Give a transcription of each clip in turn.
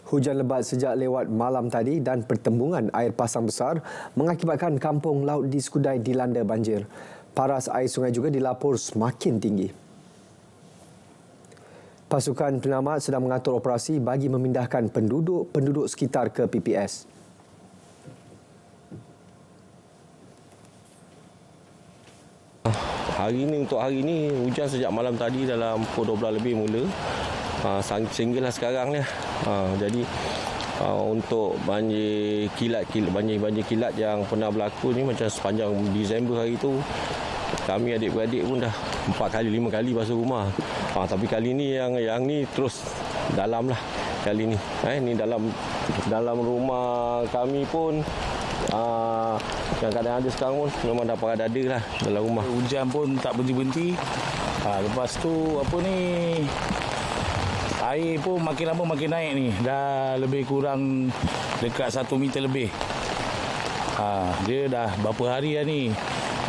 Hujan lebat sejak lewat malam tadi dan pertembungan air pasang besar mengakibatkan kampung laut di Skudai dilanda banjir. Paras air sungai juga dilapor semakin tinggi. Pasukan penyelamat sedang mengatur operasi bagi memindahkan penduduk sekitar ke PPS. Untuk hari ini hujan sejak malam tadi dalam pukul 12 lebih mula. Sehinggalah sekarang ni. Jadi untuk banjir kilat yang pernah berlaku ni macam sepanjang Disember hari tu, kami adik-beradik pun dah 4 kali 5 kali basuh rumah. Tapi kali ni yang ni terus dalam lah kali ni. Ni dalam rumah kami pun yang kadang ada sekarang pun memang dah parah dada lah dalam rumah. Hujan pun tak berhenti-henti. Lepas tu air pun makin lama makin naik ni. Dah lebih kurang dekat 1 meter lebih. Dia dah berapa hari dah ni.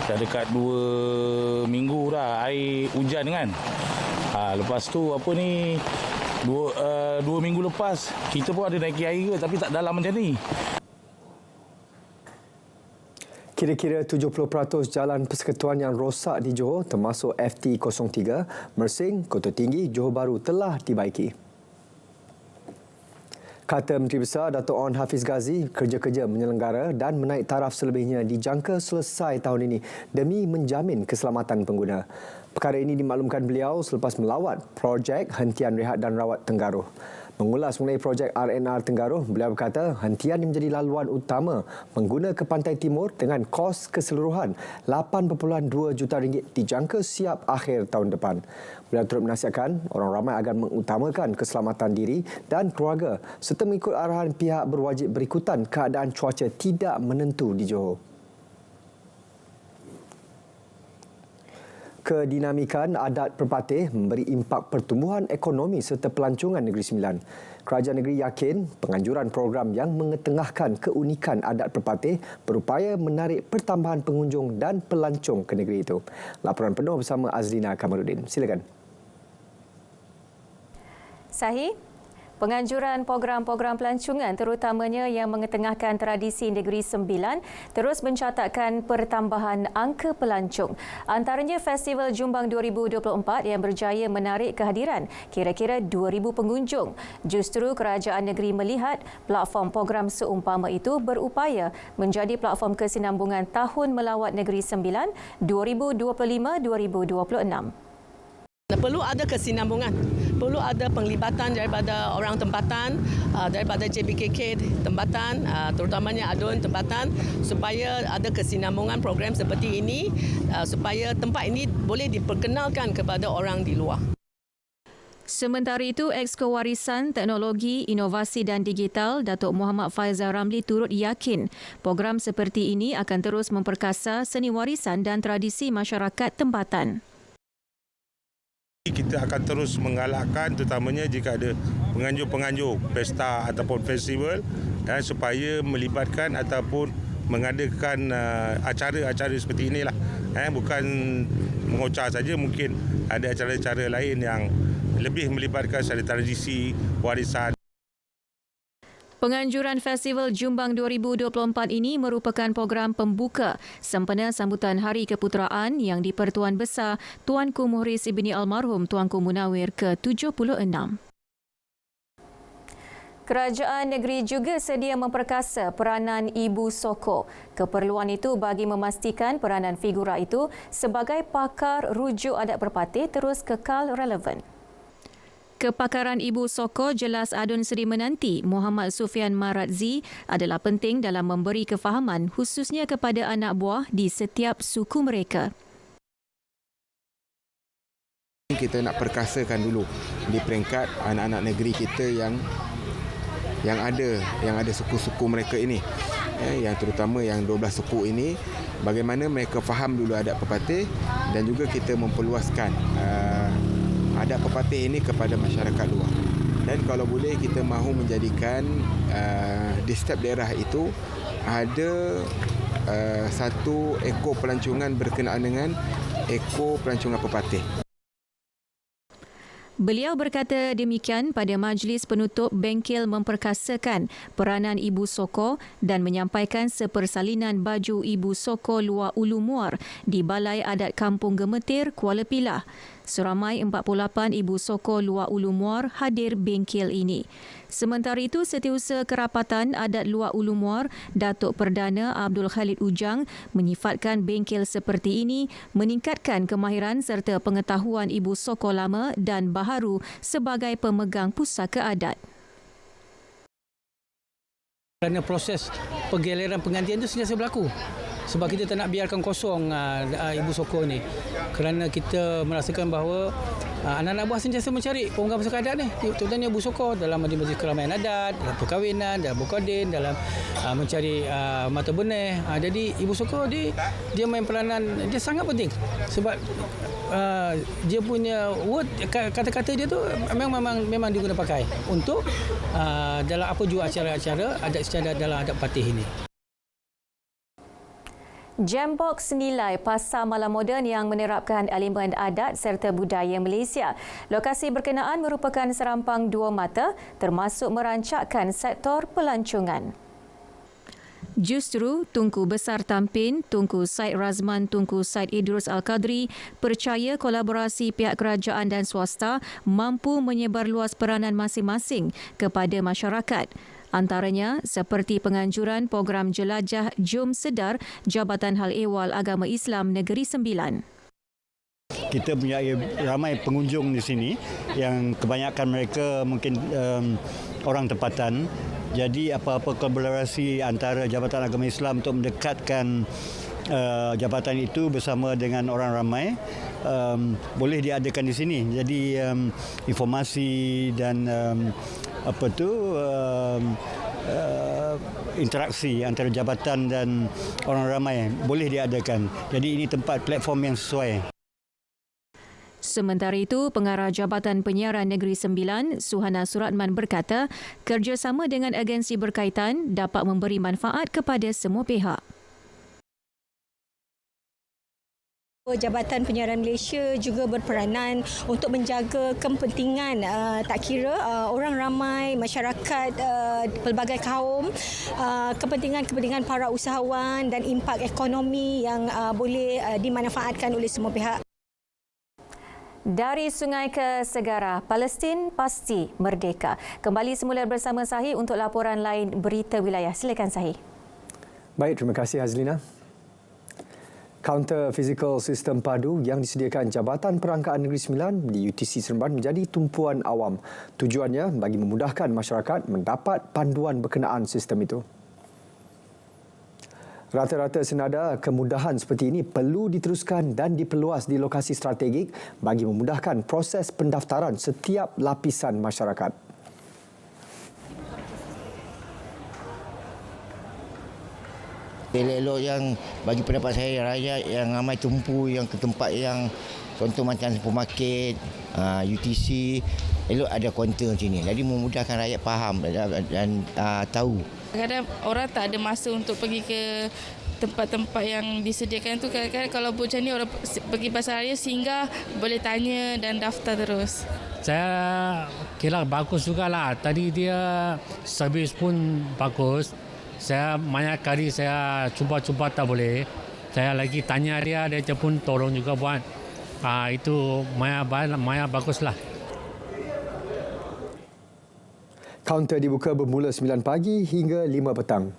Dah dekat 2 minggu dah air hujan kan. Lepas tu 2 minggu lepas kita pun ada naiki air ke, tapi tak dalam macam ni. Kira-kira 70% jalan persekutuan yang rosak di Johor termasuk FT03, Mersing, Kota Tinggi, Johor Bahru telah dibaiki. Kata Menteri Besar Dato' Onn Hafiz Ghazi, kerja-kerja menyelenggara dan menaik taraf selebihnya dijangka selesai tahun ini demi menjamin keselamatan pengguna. Perkara ini dimaklumkan beliau selepas melawat projek hentian rehat dan rawat Tenggaruh. Mengulas mengenai projek RNR Tenggaruh, beliau berkata hentian yang menjadi laluan utama pengguna ke Pantai Timur dengan kos keseluruhan RM8.2 juta dijangka siap akhir tahun depan. Beliau turut menasihatkan orang ramai agar mengutamakan keselamatan diri dan keluarga serta mengikut arahan pihak berwajib berikutan keadaan cuaca tidak menentu di Johor. Kedinamikan adat Perpatih memberi impak pertumbuhan ekonomi serta pelancongan Negeri Sembilan. Kerajaan negeri yakin penganjuran program yang mengetengahkan keunikan adat Perpatih berupaya menarik pertambahan pengunjung dan pelancong ke negeri itu. Laporan penuh bersama Azlina Kamaluddin. Silakan. Sahih. Penganjuran program-program pelancongan terutamanya yang mengetengahkan tradisi Negeri Sembilan terus mencatatkan pertambahan angka pelancong. Antaranya Festival Jumbang 2024 yang berjaya menarik kehadiran kira-kira 2,000 pengunjung. Justru kerajaan negeri melihat platform program seumpama itu berupaya menjadi platform kesinambungan Tahun Melawat Negeri Sembilan 2025-2026. Perlu ada kesinambungan, perlu ada penglibatan daripada orang tempatan, daripada JBKK tempatan, terutamanya ADUN tempatan, supaya ada kesinambungan program seperti ini, supaya tempat ini boleh diperkenalkan kepada orang di luar. Sementara itu, Exco Warisan Teknologi, Inovasi dan Digital, Datuk Muhammad Faizal Ramli turut yakin program seperti ini akan terus memperkasa seni warisan dan tradisi masyarakat tempatan. Kita akan terus menggalakkan terutamanya jika ada penganjur-penganjur pesta ataupun festival supaya melibatkan ataupun mengadakan acara-acara seperti inilah. Bukan mengocah saja, mungkin ada acara-acara lain yang lebih melibatkan secara tradisi warisan. Penganjuran Festival Jumbang 2024 ini merupakan program pembuka sempena sambutan Hari Keputeraan yang di-Pertuan Besar Tuanku Muhriz Ibni Almarhum Tuanku Munawir ke-76. Kerajaan negeri juga sedia memperkasa peranan Ibu Soko. Keperluan itu bagi memastikan peranan figura itu sebagai pakar rujuk adat Perpatih terus kekal relevan. Kepakaran Ibu Soko jelas Adun Seri Menanti Muhammad Sufian Maradzi adalah penting dalam memberi kefahaman khususnya kepada anak buah di setiap suku mereka. Kita nak perkasakan dulu di peringkat anak-anak negeri kita yang ada suku-suku mereka ini. Yang terutama yang 12 suku ini, bagaimana mereka faham dulu adat Perpatih dan juga kita memperluaskan adat Perpatih ini kepada masyarakat luar. Dan kalau boleh kita mahu menjadikan di setiap daerah itu ada satu ekor pelancongan berkenaan dengan ekor pelancongan Perpatih. Beliau berkata demikian pada majlis penutup bengkel memperkasakan peranan Ibu Soko dan menyampaikan sepersalinan baju Ibu Soko Luar Ulu Muar di Balai Adat Kampung Gemetir, Kuala Pilah. Seramai 48 Ibu Soko Luar Ulu Muar hadir bengkel ini. Sementara itu, Setiausaha Kerapatan Adat Luar Ulu Muar, Datuk Perdana Abdul Khalid Ujang menyifatkan bengkel seperti ini meningkatkan kemahiran serta pengetahuan Ibu Soko lama dan baharu sebagai pemegang pusaka adat. Kerana proses penggiliran penggantian itu sentiasa berlaku. Sebab kita tak nak biarkan kosong Ibu Soko ni. Kerana kita merasakan bahawa anak-anak buah sentiasa mencari pemegang pusaka adat ni. Contohnya Ibu Soko dalam majlis keramaian adat, dalam perkahwinan, dalam bukadin, dalam mencari mata benih. Jadi Ibu Soko dia main peranan, dia sangat penting. Sebab dia punya word, kata-kata dia tu memang diguna pakai untuk dalam apa jua acara-acara adat istiadat dalam adat Patih ini. Jambox Nilai, pasar malam moden yang menerapkan elemen adat serta budaya Malaysia. Lokasi berkenaan merupakan serampang dua mata termasuk merancakkan sektor pelancongan. Justru Tunku Besar Tampin, Tunku Said Razman, Tunku Said Idrus Al-Qadri percaya kolaborasi pihak kerajaan dan swasta mampu menyebarluas peranan masing-masing kepada masyarakat. Antaranya seperti penganjuran program jelajah Jom Sedar Jabatan Hal Ehwal Agama Islam Negeri Sembilan. Kita punya ramai pengunjung di sini yang kebanyakan mereka mungkin orang tempatan. Jadi apa-apa kolaborasi antara Jabatan Agama Islam untuk mendekatkan jabatan itu bersama dengan orang ramai boleh diadakan di sini. Jadi informasi dan interaksi antara jabatan dan orang ramai boleh diadakan. Jadi ini tempat platform yang sesuai. Sementara itu, Pengarah Jabatan Penyiaran Negeri Sembilan, Suhana Suratman berkata, kerjasama dengan agensi berkaitan dapat memberi manfaat kepada semua pihak. Jabatan Penyiaran Malaysia juga berperanan untuk menjaga kepentingan tak kira orang ramai, masyarakat pelbagai kaum, kepentingan para usahawan dan impak ekonomi yang boleh dimanfaatkan oleh semua pihak. Dari sungai ke segara, Palestin pasti merdeka. Kembali semula bersama Sahih untuk laporan lain berita wilayah. Silakan Sahih. Baik, terima kasih Hazlina. Kaunter Physical Sistem Padu yang disediakan Jabatan Perangkaan Negeri Sembilan di UTC Seremban menjadi tumpuan awam. Tujuannya bagi memudahkan masyarakat mendapat panduan berkenaan sistem itu. Rata-rata senada kemudahan seperti ini perlu diteruskan dan diperluas di lokasi strategik bagi memudahkan proses pendaftaran setiap lapisan masyarakat. Elok-elok yang bagi pendapat saya, rakyat yang ramai tumpu yang ke tempat yang contoh macam supermarket, UTC, elok ada kaunter macam ni. Jadi memudahkan rakyat faham dan tahu. Kadang-kadang orang tak ada masa untuk pergi ke tempat-tempat yang disediakan tu. Kadang-kadang kalau macam ni orang pergi pasar raya singgah boleh tanya dan daftar terus. Saya kira bagus jugalah. Tadi dia servis pun bagus. Saya banyak kali saya cuba-cuba tak boleh. Saya lagi tanya dia pun tolong juga buat. Itu maya baguslah. Kaunter dibuka bermula 9 pagi hingga 5 petang.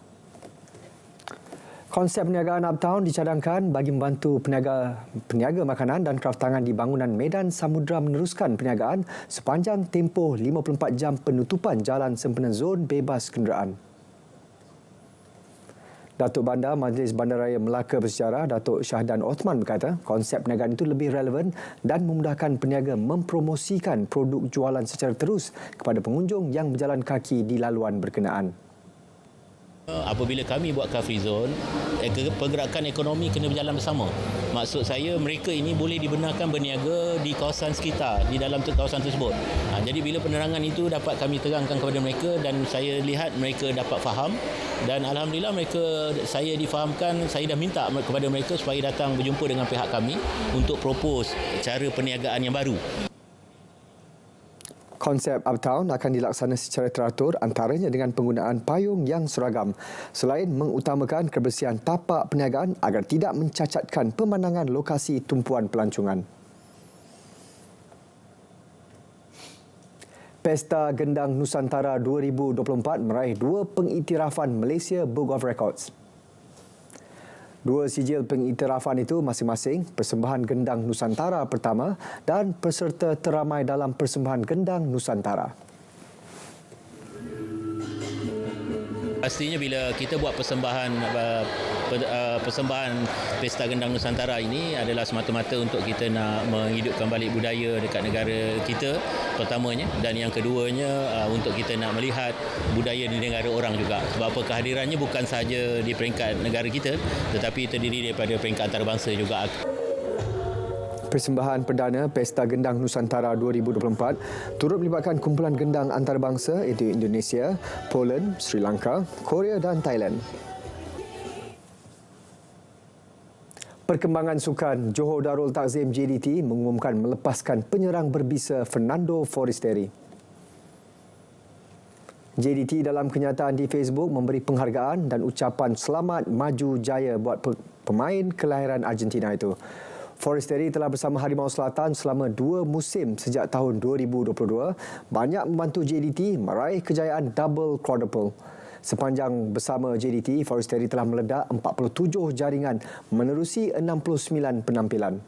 Konsep perniagaan Uptown dicadangkan bagi membantu peniaga makanan dan kraftangan di bangunan Medan Samudra meneruskan perniagaan sepanjang tempoh 54 jam penutupan jalan sempena zon bebas kenderaan. Datuk Bandar Majlis Bandaraya Melaka Bersejarah, Datuk Syahdan Othman berkata, konsep perniagaan itu lebih relevan dan memudahkan peniaga mempromosikan produk jualan secara terus kepada pengunjung yang berjalan kaki di laluan berkenaan. Apabila kami buat car free zone, pergerakan ekonomi kena berjalan bersama. Maksud saya mereka ini boleh dibenarkan berniaga di kawasan sekitar, di dalam kawasan tersebut. Jadi bila penerangan itu dapat kami terangkan kepada mereka dan saya lihat mereka dapat faham dan alhamdulillah saya difahamkan, saya dah minta kepada mereka supaya datang berjumpa dengan pihak kami untuk propose cara perniagaan yang baru. Konsep Uptown akan dilaksana secara teratur antaranya dengan penggunaan payung yang seragam selain mengutamakan kebersihan tapak perniagaan agar tidak mencacatkan pemandangan lokasi tumpuan pelancongan. Pesta Gendang Nusantara 2024 meraih 2 pengiktirafan Malaysia Book of Records. 2 sijil pengiktirafan itu masing-masing Persembahan Gendang Nusantara pertama dan peserta teramai dalam Persembahan Gendang Nusantara. Pastinya bila kita buat persembahan Pesta Gendang Nusantara ini adalah semata-mata untuk kita nak menghidupkan balik budaya dekat negara kita pertamanya, dan yang keduanya untuk kita nak melihat budaya di negara orang juga. Sebab apa, kehadirannya bukan sahaja di peringkat negara kita tetapi terdiri daripada peringkat antarabangsa juga. Persembahan perdana Pesta Gendang Nusantara 2024 turut melibatkan kumpulan gendang antarabangsa iaitu Indonesia, Poland, Sri Lanka, Korea dan Thailand. Perkembangan sukan, Johor Darul Takzim JDT mengumumkan melepaskan penyerang berbisa Fernando Forestieri. JDT dalam kenyataan di Facebook memberi penghargaan dan ucapan selamat maju jaya buat pemain kelahiran Argentina itu. Forestieri telah bersama Harimau Selatan selama 2 musim sejak tahun 2022, banyak membantu JDT meraih kejayaan double quadruple. Sepanjang bersama JDT, Forestieri telah meledak 47 jaringan menerusi 69 penampilan.